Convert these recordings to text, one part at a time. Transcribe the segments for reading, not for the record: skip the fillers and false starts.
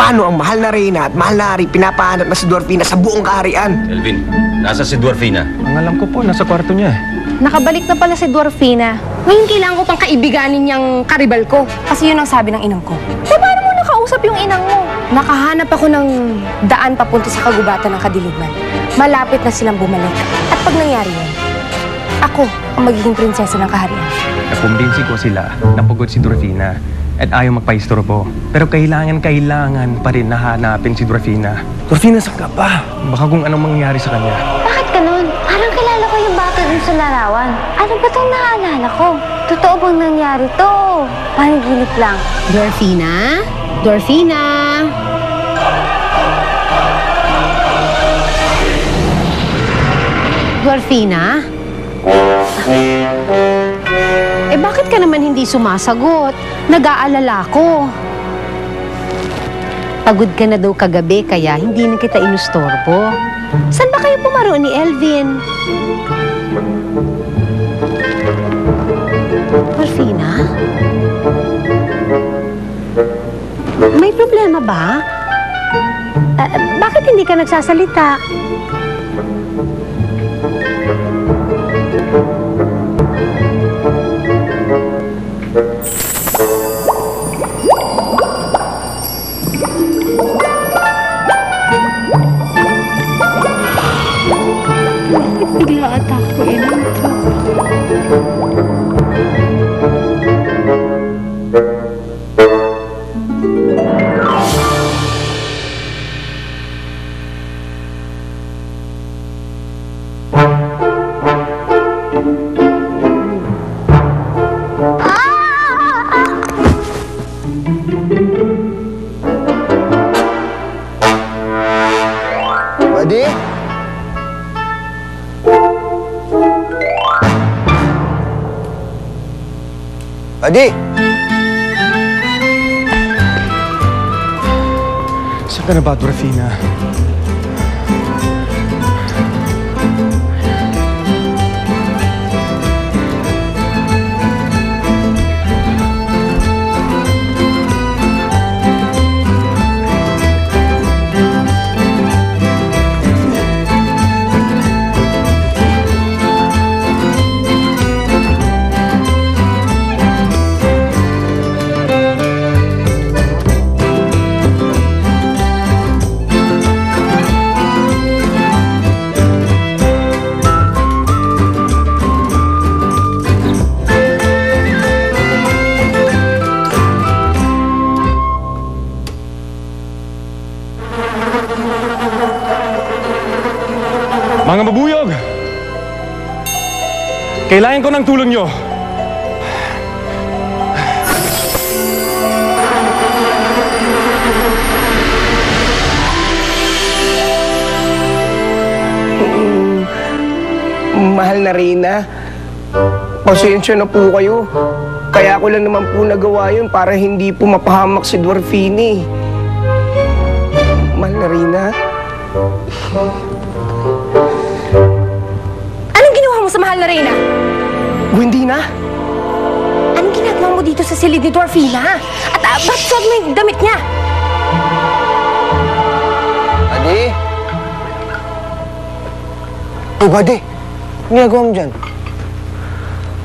Paano ang mahal na Reyna at mahal na Ari pinapahanap na si Dwarfina sa buong kaharian? Elvin, nasa si Dwarfina? Ang alam ko po, nasa kwarto niya. Nakabalik na pala si Dwarfina. Ngayon kailangan ko pang kaibiganin niyang karibal ko. Kasi yun ang sabi ng inang ko. Eh, paano mo nakausap yung inang mo? Nakahanap ako ng daan papunta sa kagubatan ng kadiliman. Malapit na silang bumalik. At pag nangyari yun, ako ang magiging prinsesa ng kaharian. Nakumbinsi ko sila na pagod si Dwarfina at ayaw magpaistorbo. Pero kailangan pa rin nahanapin si Dwarfina. Dwarfina, saan ka ba? Baka kung anong mangyayari sa kanya. Bakit ganun? Parang kilala ko yung bata dun sa larawan. Ano ba itong naalala ko? Totoo bang nangyari to? Panaginip lang. Dwarfina? Dwarfina? Dwarfina? Eh bakit ka naman hindi sumasagot? Nag-aalala ko. Pagod ka na daw kagabi kaya hindi na kita inustorbo. Saan ba kayo pumaro ni Elvin? Dwarfina? May problema ba? Bakit hindi ka nagsasalita? Bigla attack ko ito. Adi? Adi! Saan ka na ba, Dwarfina? Mga mabuyog! Kailangan ko ng tulong nyo. Mahal na Reyna, pasensya na po kayo. Kaya ko lang naman po nagawa yun para hindi po mapahamak si Dwarfini. Mahal na Reyna. Anong ginawa mo sa mahal na Reyna? Hindi na. Anong ginagawa mo dito sa silid ni Dwarfina? At ba't suot mo yung damit niya? Adi? Oh, Adi. Ano ginagawa mo dyan?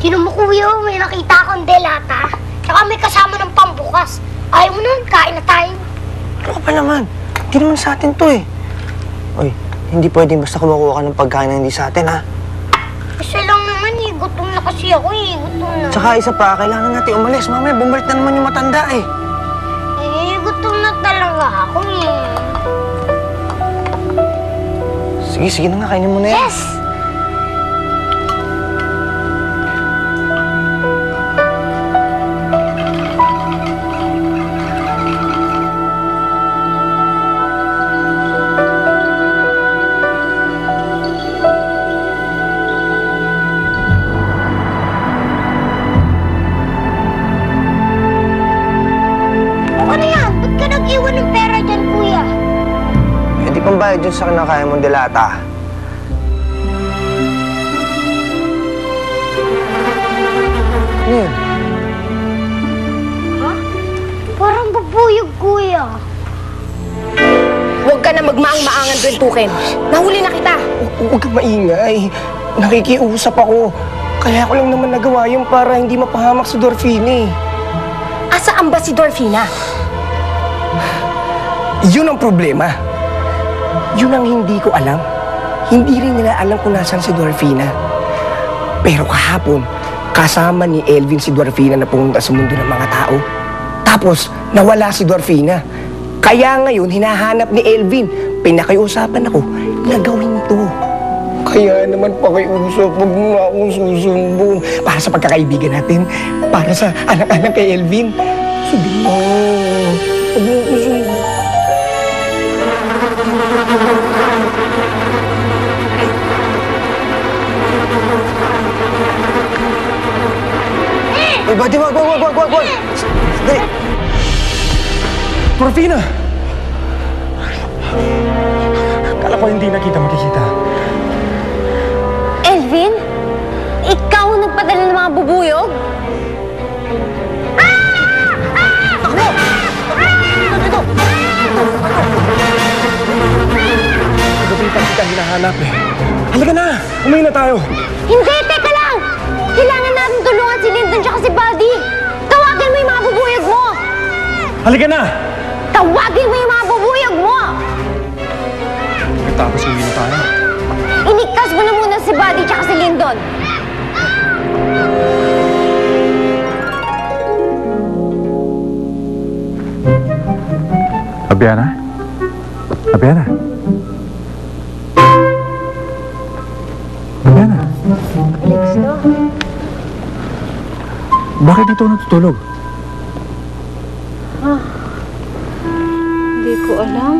Tinan mo, kuya, may nakita akong delata. Tsaka may kasama ng pambukas. Ayaw mo nun, kain na tayo. Ano ka pa naman? Hindi naman sa atin to eh. Oy, hindi pwedeng basta kumukuha ka ng pagkain na hindi sa atin, ha? Isa lang naman eh, gutom na kasi ako eh, gutom na. Tsaka isa pa, kailangan natin umalis. Mamaya, bumalik na naman yung matanda eh. Eh, gutom na talaga ako eh. Sige na nga, kainin mo na yan. Yes! Ano yan? Ba't ka nag-iwan ng pera dyan, kuya? Hindi pang bayad dun sa kinakaya mong delata. Ano yun? Ha? Parang babuyog, kuya. kailangan rentukin. Nahuli na kita. Huwag kang maingay. Nakikiusap ako. Kaya ko lang naman nagawa yun para hindi mapahamak si Dorfina eh. Asaan ba si Dorfina? Yun ang problema. Yun ang hindi ko alam. Hindi rin nila alam kung nasaan si Dorfina. Pero kahapon, kasama ni Elvin si Dorfina na pumunta sa mundo ng mga tao. Tapos, nawala si Dorfina. Kaya ngayon, hinahanap ni Elvin. Pinakiusapan ako na gawin to. Kaya naman pakiusap, huwag mo nga akong susumbong. Para sa pagkakaibigan natin. Para sa anak-anak kay Elvin. Sabi mo, huwag mo akong susumbong. Ay, buddy, wag! Hindi! Dorfina! Kala ko hindi na kita makikita. Elvin? Ikaw ang nagpadala ng mga bubuyog? Gabi pa kita hinahanap eh. Halika na! Umayin na tayo! Hindi! Teka lang! Kailangan natin tulungan si Lyndon tsaka si Buddy! Tawagin mo yung mga bubuyog mo! Halika na! Tawagin mo yung mga bubuyog mo! Tapos uwi na tayo. Inikas mo na muna si Buddy tsaka si Lyndon! Abiana? Abiana? Abiana? Bakit dito natutulog? Hindi ko alam.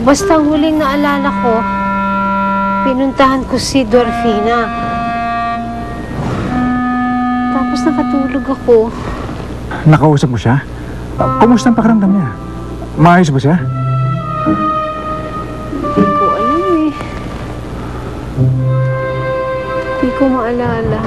Basta ang huling naalala ko, pinuntahan ko si Dorfina. Tapos nakatulog ako. Nakausap mo siya? Kumusta ang pakiramdam niya? Maayos ba siya? Hindi ko alam eh. Hindi ko maalala.